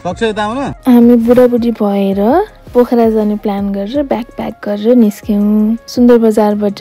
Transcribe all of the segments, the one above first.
सक्छ यता आउन हामी बुढाबुढी भएर पोखरा जाने प्लान गरेर ब्याकप्याक गरेर निस्क्यौँ। सुन्दर बजारबाट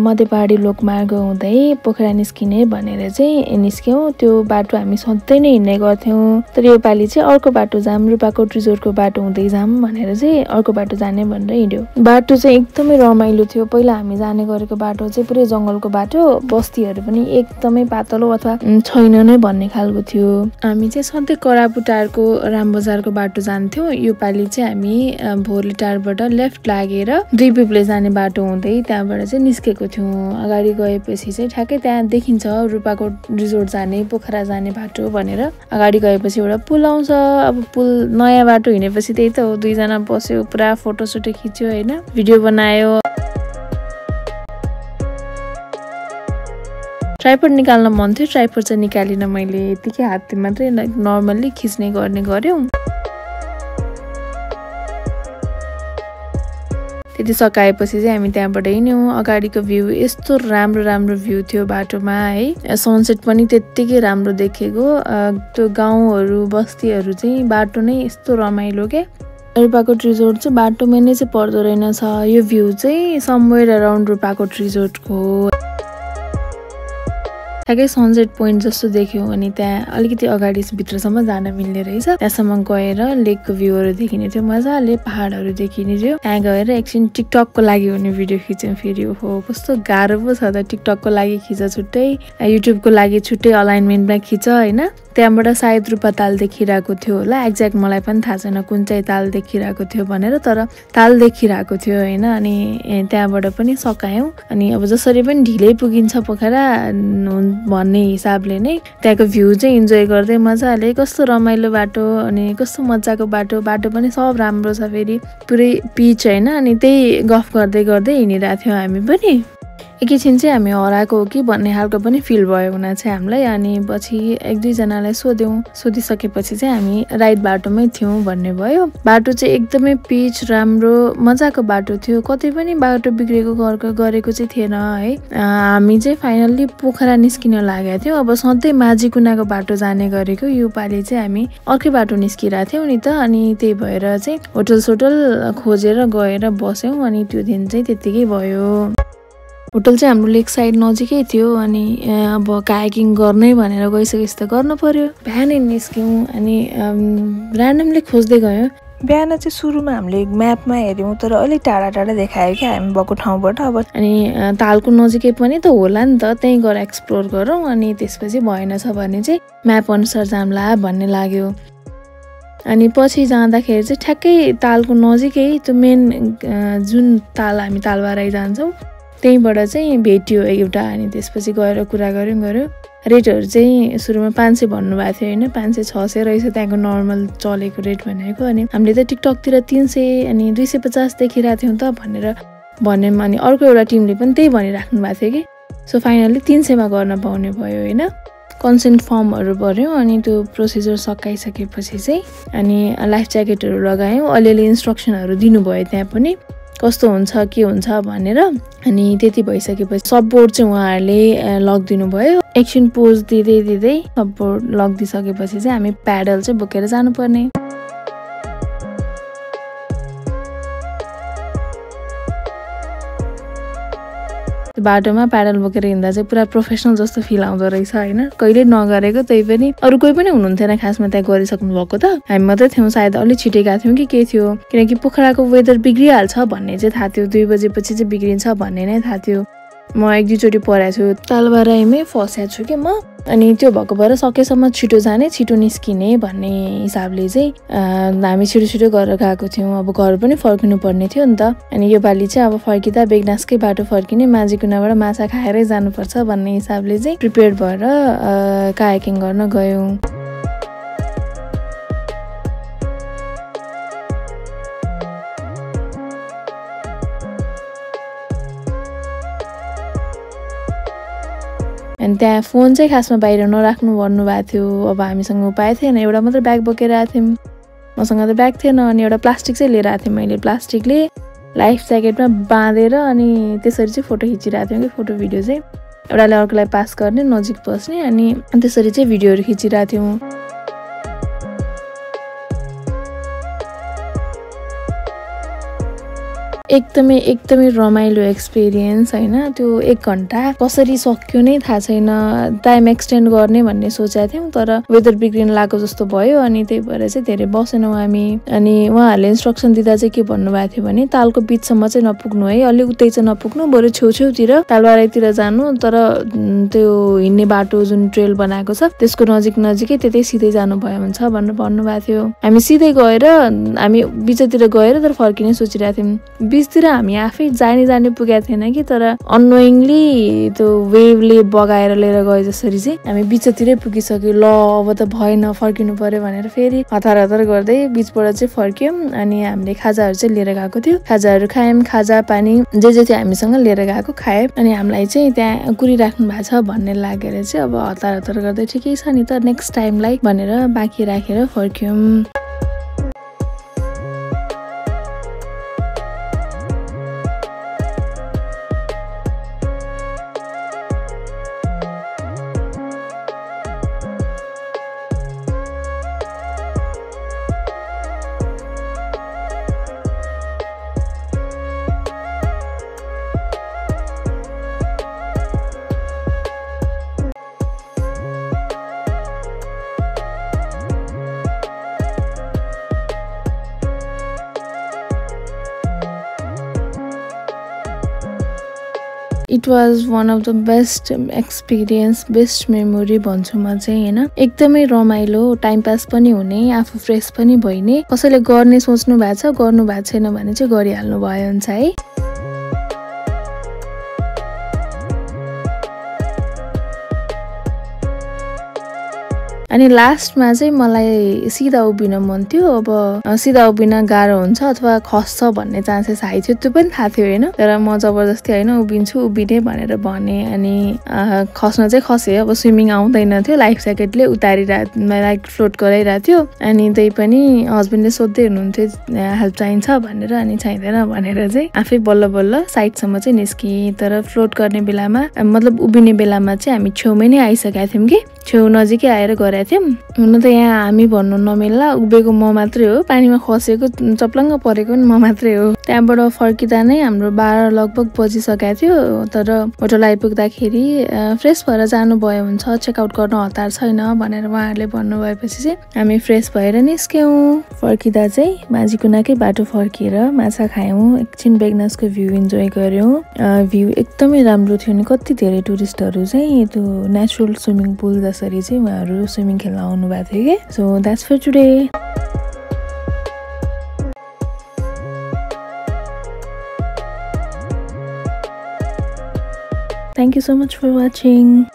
मध्यपहाडी लोकमार्ग हुँदै पोखरा निस्किने भनेर चाहिँ निस्क्यौँ। त्यो बाटो हामी सधैँ नै हिँड्ने गर्थ्यौँ, तर योपालि चाहिँ अर्को बाटो जाम, रूपाकोट रिजोर्टको बाटो हुँदै जाम भनेर चाहिँ अर्को बाटो जाने भनेर हिँड्यो। बाटो चाहिँ एकदमै रमाइलो थियो। पहिला हामी जाने गरेको बाटो चाहिँ पुरै जङ्गलको बाटो, बस्तीहरू पनि एकदमै पातलो अथवा छैन नै भन्ने खालको थियो। हामी चाहिँ सधैँ करापुटारको रामबजारको बाटो जान्थ्यौँ। योपालि चाहिँ हामी भोरलीटारबाट लेफ्ट लागेर दुई पिप्ले जाने बाटो हुँदै त्यहाँबाट चाहिँ निस्केको थियौँ। अगाडि गएपछि चाहिँ ठ्याक्कै त्यहाँ देखिन्छ रूपाकोट रिजोर्ट जाने, पोखरा जाने बाटो भनेर। अगाडि गएपछि एउटा पुल आउँछ। अब पुल नयाँ बाटो हिँडेपछि त्यही त हो, दुईजना बस्यो, पुरा फोटोसोटो खिच्यो होइन, भिडियो बनायो। ट्राइपड निकाल्न मन थियो, ट्राइपड चाहिँ निकालिनँ मैले, यतिकै हातले मात्रै नर्मल्ली खिच्ने गर्ने गऱ्यौँ। त्यति सकाएपछि चाहिँ हामी त्यहाँबाट हिँड्यौँ। अगाडिको भ्यू यस्तो राम्रो राम्रो भ्यू थियो बाटोमा है, सनसेट पनि त्यत्तिकै राम्रो देखेको। त्यो गाउँहरू बस्तीहरू चाहिँ बाटो नै यस्तो रमाइलो के। रूपाकोट रिजोर्ट चाहिँ बाटोमा नै चाहिँ पर्दो रहेनछ। यो भ्यू चाहिँ समवेयर अराउन्ड रूपाकोट रिजोर्टको ठ्याक्कै सनसेट पोइन्ट जस्तो देख्यो। अनि त्यहाँ अलिकति अगाडि भित्रसम्म जान मिल्ने रहेछ, त्यहाँसम्म गएर लेकको भ्यूहरू देखिने थियो, मजाले पहाडहरू देखिने थियो। त्यहाँ गएर एकछिन टिकटकको लागि हुने भिडियो खिच्यौँ फेरि। हो कस्तो गाह्रो पो छ त, टिकटकको लागि खिच छुट्टै, युट्युबको लागि छुट्टै अलाइनमेन्टमा खिच होइन। त्यहाँबाट सायद रूपा ताल देखिरहेको थियो होला, एक्ज्याक्ट मलाई पनि थाहा छैन कुन चाहिँ ताल देखिरहेको थियो भनेर, तर ताल देखिरहेको थियो होइन। अनि त्यहाँबाट पनि सकायौँ। अनि अब जसरी पनि ढिलै पुगिन्छ पोखरा भन्ने हिसाबले नै त्यहाँको भ्यू चाहिँ इन्जोय गर्दै मजाले, कस्तो रमाइलो बाटो अनि कस्तो मजाको बाटो, बाटो पनि सब राम्रो छ, फेरि पुरै पिच होइन। अनि त्यही गफ गर्दै गर्दै हिँडिरहेको थियौँ हामी पनि। एकैछिन चाहिँ हामी हराएको हो कि भन्ने खालको पनि फिल भयो हुन चाहिँ हामीलाई। अनि पछि एक दुईजनालाई सोधिसकेपछि चाहिँ हामी राइट बाटोमै थियौँ भन्ने भयो। बाटो चाहिँ एकदमै पिच राम्रो मजाको बाटो थियो, कतै पनि बाटो बिग्रेको गरेको चाहिँ थिएन है। हामी चाहिँ फाइनल्ली पोखरा निस्किन लागेका थियौँ। अब सधैँ माझीकुनाको बाटो जाने गरेको, योपालि चाहिँ हामी अर्कै बाटो निस्किरहेको थियौँ नि त। अनि त्यही भएर चाहिँ होटल सोटल खोजेर गएर बस्यौँ। अनि त्यो दिन चाहिँ त्यत्तिकै भयो। होटल चाहिँ हाम्रो लेक साइड नजिकै थियो। अनि अब कायाकिङ गर्ने भनेर गइसकेपछि त गर्नु पर्यो। बिहानै निस्क्यौँ अनि ऱ्यान्डमली खोज्दै गयौँ। बिहान चाहिँ सुरुमा हामीले म्यापमा हेऱ्यौँ, तर अलिक टाढा टाढा देखायो क्या हामी भएको ठाउँबाट। अब अनि तालको नजिकै पनि त होला नि त, त्यहीँ गएर एक्सप्लोर गरौँ। अनि त्यसपछि भएनछ भने चाहिँ म्याप अनुसार जाम्ला भन्ने लाग्यो। अनि पछि जाँदाखेरि चाहिँ ठ्याक्कै तालको नजिकै त्यो मेन जुन ताल हामी तालबारै जान्छौँ त्यहीँबाट चाहिँ भेटियो एउटा। अनि त्यसपछि गएर कुरा गऱ्यौँ। रेटहरू चाहिँ सुरुमा 500 भन्नुभएको थियो होइन, 500-600 रहेछ त्यहाँको नर्मल चलेको रेट भनेको। अनि हामीले त टिकटकतिर 300 अनि 250 देखिरहेको थियौँ त भनेर भन्यौँ। अनि अर्को एउटा टिमले पनि त्यही भनिराख्नु भएको थियो कि। सो फाइनल्ली 300मा गर्न पाउने भयो होइन। कन्सेन्ट फर्महरू भऱ्यौँ। अनि त्यो प्रोसिजर सकाइसकेपछि चाहिँ अनि लाइफ ज्याकेटहरू लगायौँ। अलिअलि इन्स्ट्रक्सनहरू दिनुभयो त्यहाँ पनि, कस्तो हुन्छ के हुन्छ भनेर। अनि त्यति भइसकेपछि सपोर्ट चाहिँ उहाँहरूले लगिदिनु भयो। एकछिन पोज दिँदै सपोर्ट लगिदिइसकेपछि चाहिँ हामी प्याडल चाहिँ बोकेर जानुपर्ने। बाटोमा प्याडल बोकेर हिँड्दा चाहिँ पुरा प्रोफेसनल जस्तो फिल आउँदो रहेछ होइन, कहिले नगरेको। त्यही पनि अरू कोही पनि हुनुहुन्थेन खासमा त्यहाँ गरिसक्नु भएको त, हामी मात्रै थियौँ सायद। अलि छिटै गएको थियौँ कि के थियो, किनकि पोखराको वेदर बिग्रिहाल्छ भन्ने चाहिँ थाहा थियो, 2 बजेपछि चाहिँ बिग्रिन्छ भन्ने नै थाहा थियो। म 1-2 चोटि पढाएको छु, तालबाराइमै फसेको छु कि म। अनि त्यो भएको भएर सकेसम्म छिटो जाने छिटो निस्किने भन्ने हिसाबले चाहिँ हामी छिटो गरेर गएको थियौँ। अब घर पनि फर्किनु पर्ने थियो नि त। अनि योपालि चाहिँ अब फर्किँदा बेगनासकै बाटो फर्किने, माझीकुनाबाट माछा खाएरै जानुपर्छ भन्ने हिसाबले चाहिँ प्रिपेयर भएर कायाकिङ गर्न गयौँ। अनि त्यहाँ फोन चाहिँ खासमा बाहिर नराख्नु भन्नुभएको थियो। अब हामीसँग उपाय थिएन, एउटा मात्रै ब्याग बोकेर आएको थियौँ, मसँग त ब्याग थिएन। अनि एउटा प्लास्टिक चाहिँ लिएर आएको थिएँ मैले, प्लास्टिकले लाइफ ज्याकेटमा बाँधेर अनि त्यसरी चाहिँ फोटो खिचिरहेको थियौँ कि। फोटो भिडियो चाहिँ एउटाले अर्कोलाई पास गर्ने, नजिक बस्ने, अनि त्यसरी चाहिँ भिडियोहरू खिचिरहेको थियौँ। एकदमै रमाइलो एक्सपिरियन्स हैन। त्यो 1 घण्टा कसरी सक्यो नै थाहा छैन। टाइम एक्सटेन्ड गर्ने भन्ने सोचेका थियौँ तर वेदर बिग्रिन लागेको जस्तो भयो अनि त्यही भएर चाहिँ धेरै बसेनौँ हामी। अनि उहाँहरूले इन्स्ट्रक्सन दिँदा चाहिँ के भन्नुभएको थियो भने तालको बीचसम्म चाहिँ नपुग्नु है, अलि उतै चाहिँ नपुग्नु, बरु छेउछेउतिर तालबारीतिर जानु, तर त्यो हिँड्ने बाटो जुन ट्रेल बनाएको छ त्यसको नजिकै त्यतै सिधै जानु भयो हुन्छ भनेर भन्नुभएको थियो। हामी सिधै गएर हामी बिचतिर गएर तर फर्किने सोचिरहेको थियौँ। बिचतिर हामी आफै जाने पुगेको थिएन कि तर अननोइङली त्यो वेभले बगाएर लिएर गए जसरी चाहिँ हामी बिचतिरै पुगिसक्यो। ल अब त भएन, फर्किनु पर्यो भनेर फेरि हतार गर्दै बिचबाट चाहिँ फर्क्यौँ। अनि हामीले खाजाहरू चाहिँ लिएर गएको थियो, खाजाहरू खायौँ, खाजा पानी जे थियो हामीसँग लिएर गएको खायौँ। अनि हामीलाई चाहिँ त्यहाँ कुरिराख्नु भएको छ भन्ने लागेर चाहिँ अब हतार गर्दै ठिकै छ नि त नेक्स्ट टाइमलाई भनेर बाँकी राखेर फर्क्यौँ। It was one of the best experience, best memory भन्छु म चाहिँ हैन। एकदमै रमाइलो, टाइम पास पनि हुने, आफू फ्रेस पनि भइने। कसैले गर्ने सोच्नु भएको छ, गर्नु भएको छैन भने चाहिँ गरिहाल्नु भयो हुन्छ है। अनि लास्टमा चाहिँ मलाई सिधा उभिन मन थियो। अब सिधा उभिन गाह्रो हुन्छ अथवा खस्छ भन्ने चान्सेस हाई थियो, त्यो पनि थाहा थियो हैन। तर म जबरजस्ती हैन उभिने भनेर भने अनि खस्न चाहिँ खसे। अब स्विमिङ आउँदैन थियो, लाइफ ज्याकेटले लाइक फ्लोट गराइरहेको थियो। अनि त्यही पनि हस्बेन्डले सोध्दै हुनुहुन्थ्यो हेल्प चाहिन्छ भनेर, अनि चाहिँदैन भनेर चाहिँ आफै बल्ल साइडसम्म चाहिँ निस्किएँ। तर फ्लोट गर्ने बेलामा मतलब उभिने बेलामा चाहिँ हामी छेउमै नै आइसकेका थियौँ कि छेउ नजिकै आएर गरेका थियौँ। हुन त यहाँ हामी भन्नु नमिल्ला, उभिएको म मात्रै हो, पानीमा खसेको चप्लङ्ग परेको पनि म मात्रै हो। त्यहाँबाट फर्किँदा नै हाम्रो 12 लगभग बजिसकेको थियो। तर होटल आइपुग्दाखेरि फ्रेस भएर जानुभयो हुन्छ, चेकआउट गर्न हतार छैन भनेर उहाँहरूले भन्नुभएपछि चाहिँ हामी फ्रेस भएर निस्क्यौँ। फर्किँदा चाहिँ माझीकुनाकै बाटो फर्किएर माछा खायौँ, एकछिन बेगनासको भ्यू इन्जोय गऱ्यौँ। भ्यू एकदमै राम्रो थियो नि, कति धेरै टुरिस्टहरू चाहिँ त्यो नेचुरल स्विमिङ पुल जसरी चाहिँ उहाँहरू स्विमिङ खेल्न आउनु भएको थियो कि। So that's for today. Thank you so much for watching.